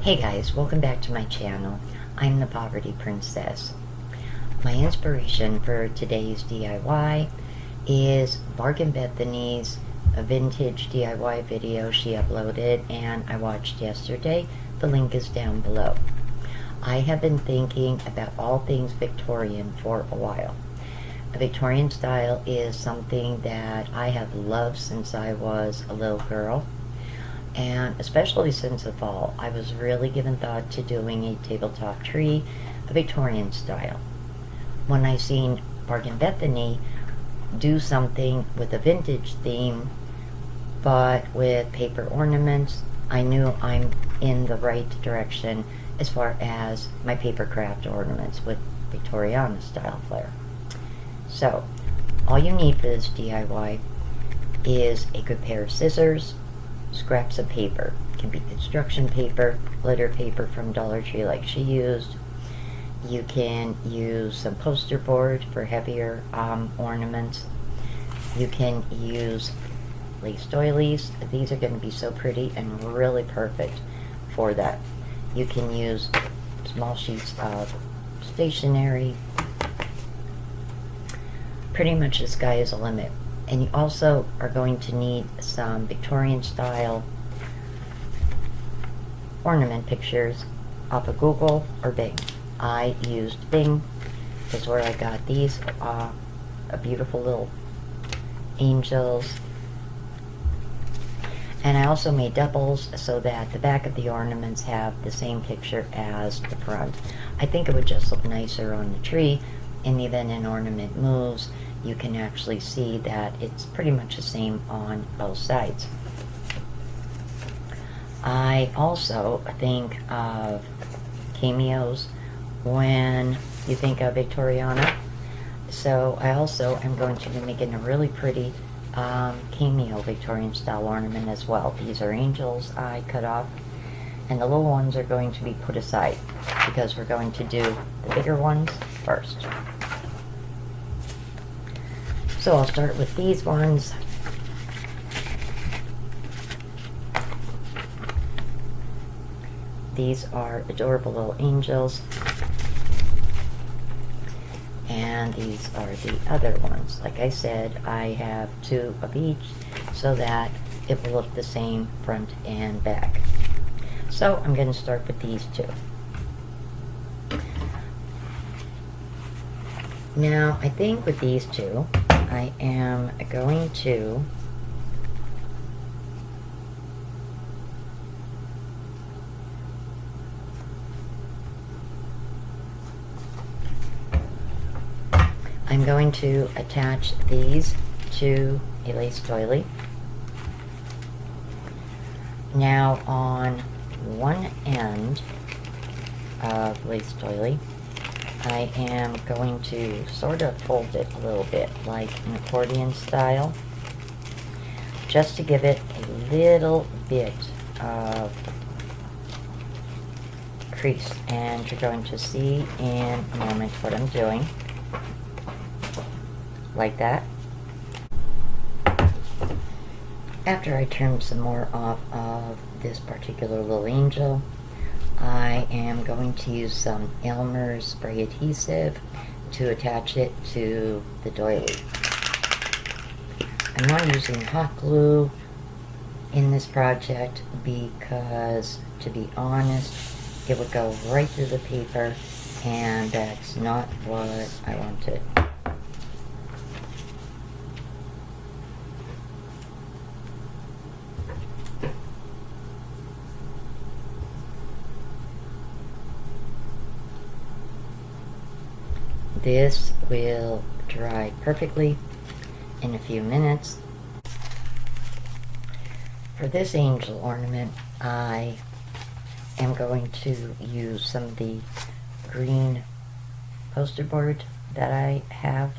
Hey guys, welcome back to my channel. I'm the Poverty Princess. My inspiration for today's DIY is Bargain Bethany's vintage DIY video she uploaded and I watched yesterday. The link is down below. I have been thinking about all things Victorian for a while. A Victorian style is something that I have loved since I was a little girl. And especially since the fall, I was really given thought to doing a tabletop tree, a Victorian style. When I seen Bargain Bethany do something with a vintage theme, but with paper ornaments, I knew I'm in the right direction as far as my paper craft ornaments with Victorian style flair. So, all you need for this DIY is a good pair of scissors, scraps of paper. It can be construction paper, glitter paper from Dollar Tree like she used. You can use some poster board for heavier ornaments. You can use lace doilies. These are going to be so pretty and really perfect for that. You can use small sheets of stationery. Pretty much the sky is the limit. And you also are going to need some Victorian style ornament pictures off of Google or Bing. I used Bing, is where I got these beautiful little angels. And I also made doubles so that the back of the ornaments have the same picture as the front. I think it would just look nicer on the tree. In the event an ornament moves, you can actually see that it's pretty much the same on both sides. I also think of cameos when you think of Victoriana. So I also am going to be making a really pretty cameo Victorian style ornament as well. These are angels I cut off, and the little ones are going to be put aside because we're going to do the bigger ones first. So I'll start with these ones. These are adorable little angels. And these are the other ones. Like I said, I have two of each so that it will look the same front and back. So I'm going to start with these two. Now, I think with these two, I am going to attach these to a lace doily. Now, on one end of lace doily, I am going to sort of fold it a little bit like an accordion style, just to give it a little bit of crease. And you're going to see in a moment what I'm doing, like that. After I trim some more off of this particular little angel, I am going to use some Elmer's spray adhesive to attach it to the doily. I'm not using hot glue in this project because, to be honest, it would go right through the paper, and that's not what I wanted. This will dry perfectly in a few minutes. For this angel ornament, I am going to use some of the green poster board that I have.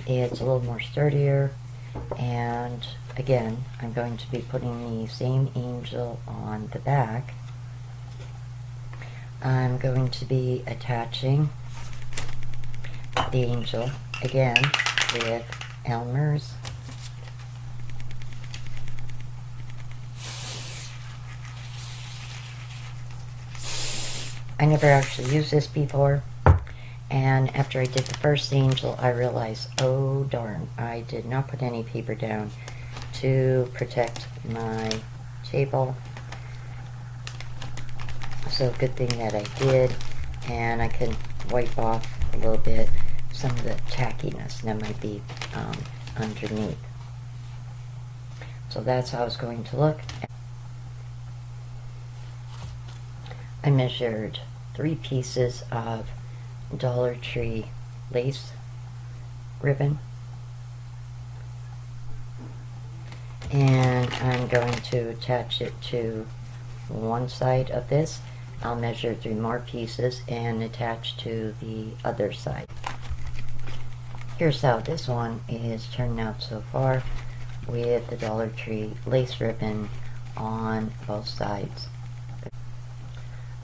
It's a little more sturdier, and again, I'm going to be putting the same angel on the back. I'm going to be attaching the angel again with Elmer's I never actually used this before, and after I did the first angel, I realized, oh darn, I did not put any paper down to protect my table. So good thing that I did, and I can wipe off a little bit some of the tackiness that might be underneath. So that's how it's going to look. I measured 3 pieces of Dollar Tree lace ribbon, and I'm going to attach it to one side of this. I'll measure 3 more pieces and attach to the other side. Here's how this one is turned out so far with the Dollar Tree lace ribbon on both sides.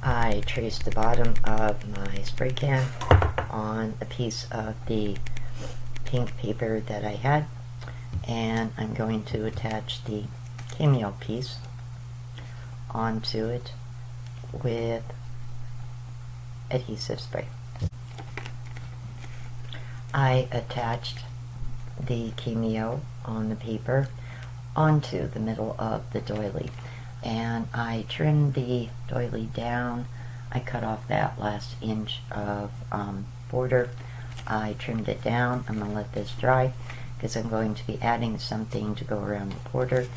I traced the bottom of my spray can on a piece of the pink paper that I had, and I'm going to attach the cameo piece onto it with adhesive spray. I attached the cameo on the paper onto the middle of the doily, and I trimmed the doily down. I cut off that last inch of border. I trimmed it down. I'm going to let this dry because I'm going to be adding something to go around the border.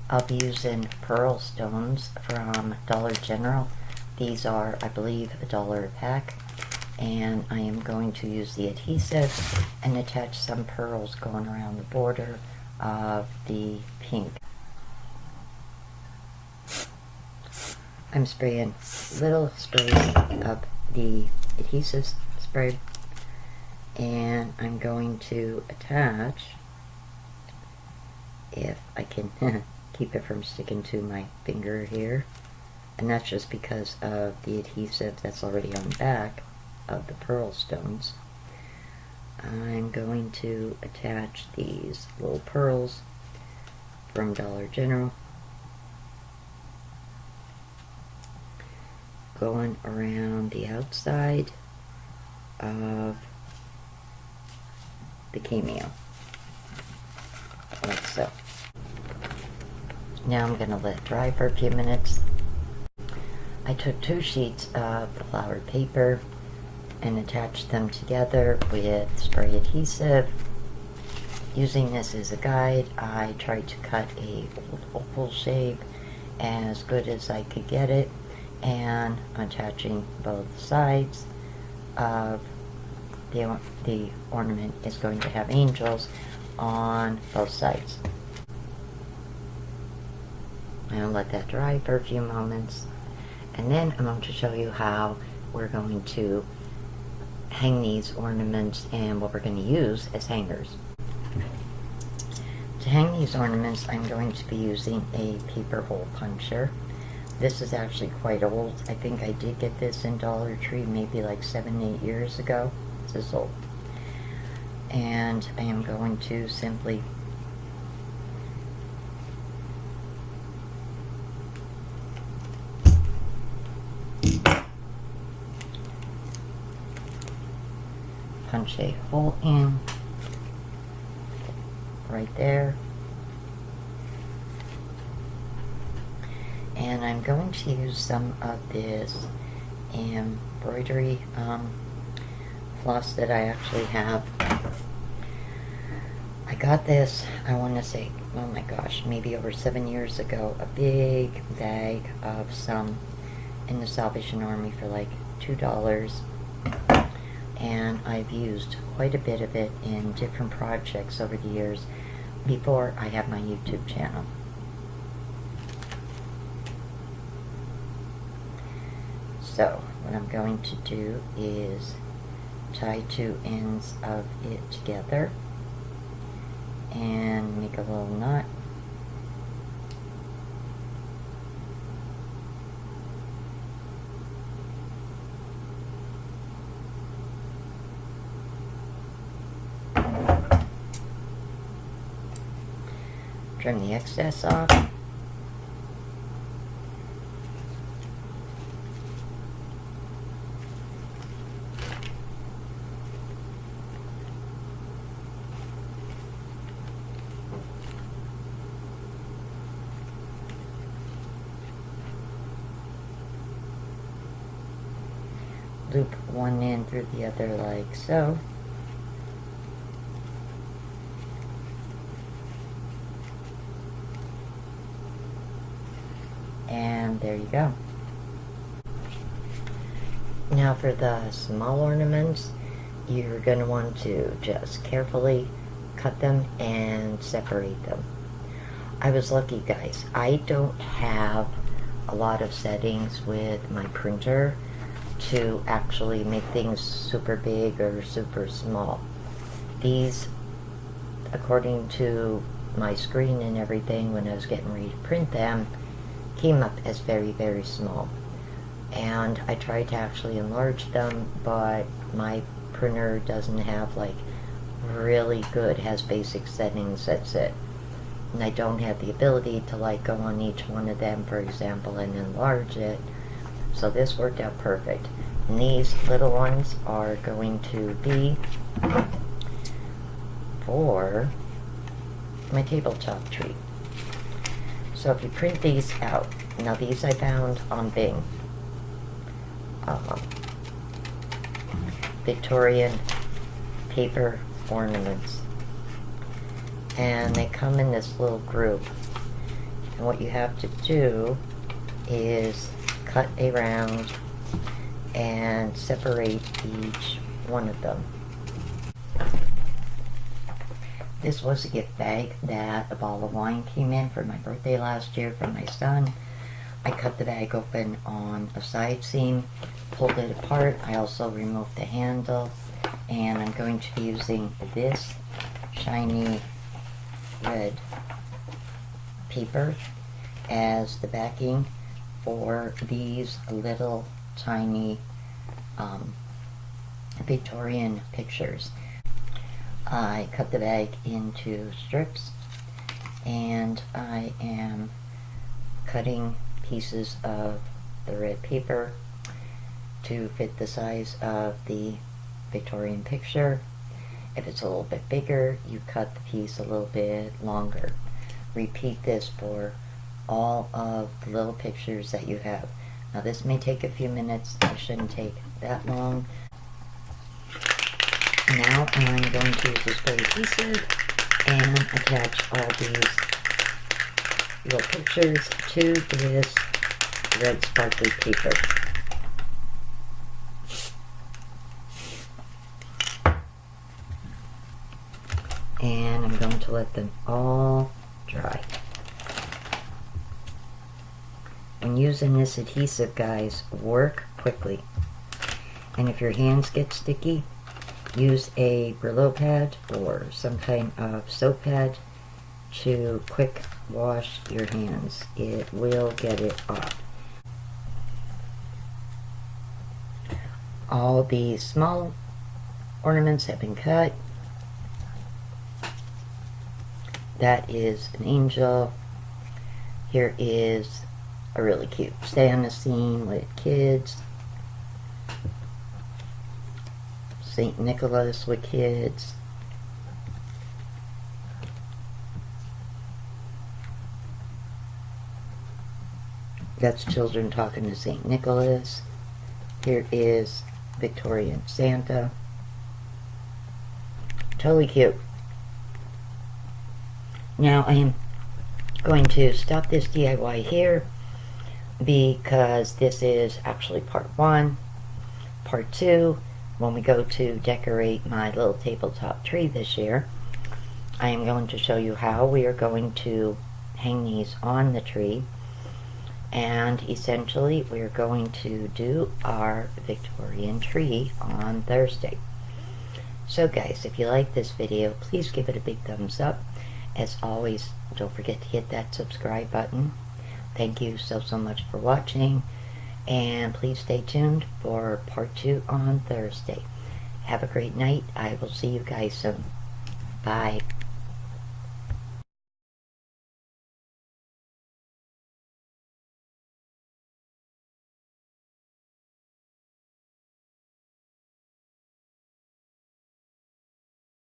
I'll be using pearl stones from Dollar General. These are, I believe, $1 a pack. And I am going to use the adhesive and attach some pearls going around the border of the pink. I'm spraying little sprays of the adhesive spray, and I'm going to attach, if I can keep it from sticking to my finger here, and that's just because of the adhesive that's already on the back of the pearl stones. I'm going to attach these little pearls from Dollar General going around the outside of the cameo, like so. Now I'm going to let it dry for a few minutes. I took 2 sheets of flowered paper and attached them together with spray adhesive. Using this as a guide, I tried to cut a oval shape as good as I could get it, and attaching both sides of the ornament is going to have angels on both sides. I'll let that dry for a few moments, and then I'm going to show you how we're going to hang these ornaments and what we're going to use as hangers. To hang these ornaments, I'm going to be using a paper hole puncher. This is actually quite old. I think I did get this in Dollar Tree maybe like 7-8 years ago. This is old. And I am going to simply punch a hole in right there, and I'm going to use some of this embroidery floss that I actually have. I got this, I want to say, oh my gosh, maybe over 7 years ago, a big bag of some in the Salvation Army for like $2. And I've used quite a bit of it in different projects over the years before I have my YouTube channel. So what I'm going to do is tie 2 ends of it together and make a little knot. Trim the excess off. one end through the other like so. And there you go. Now for the small ornaments, you're going to want to just carefully cut them and separate them. I was lucky, guys. I don't have a lot of settings with my printer to actually make things super big or super small. These, according to my screen and everything when I was getting ready to print them, came up as very, very small. And I tried to actually enlarge them, but my printer doesn't have like really good, has basic settings, that's it. And I don't have the ability to like go on each one of them, for example, and enlarge it. So this worked out perfect. And these little ones are going to be for my tabletop tree. So if you print these out, now these I found on Bing. Victorian paper ornaments. And they come in this little group. And what you have to do is cut around and separate each one of them. This was a gift bag that a bottle of wine came in for my birthday last year from my son. I cut the bag open on a side seam, pulled it apart. I also removed the handle, and I'm going to be using this shiny red paper as the backing for these little tiny Victorian pictures. I cut the bag into strips, and I am cutting pieces of the red paper to fit the size of the Victorian picture. If it's a little bit bigger, you cut the piece a little bit longer. Repeat this for all of the little pictures that you have. Now this may take a few minutes, it shouldn't take that long. Now I'm going to use the spray adhesive and attach all these little pictures to this red sparkly paper. And I'm going to let them all dry. When using this adhesive, guys, work quickly. And if your hands get sticky, use a Brillo pad or some kind of soap pad to quick wash your hands. It will get it off. All the small ornaments have been cut. That is an angel. Here is a really cute Santa scene with kids. St. Nicholas with kids. That's children talking to St. Nicholas. Here is Victorian Santa. Totally cute. Now I am going to stop this DIY here because this is actually part 1. Part 2, when we go to decorate my little tabletop tree this year, I am going to show you how we are going to hang these on the tree. And essentially, we're going to do our Victorian tree on Thursday. So guys, if you like this video, please give it a big thumbs up. As always, don't forget to hit that subscribe button. Thank you so much for watching. And please stay tuned for part 2 on Thursday. Have a great night. I will see you guys soon. Bye.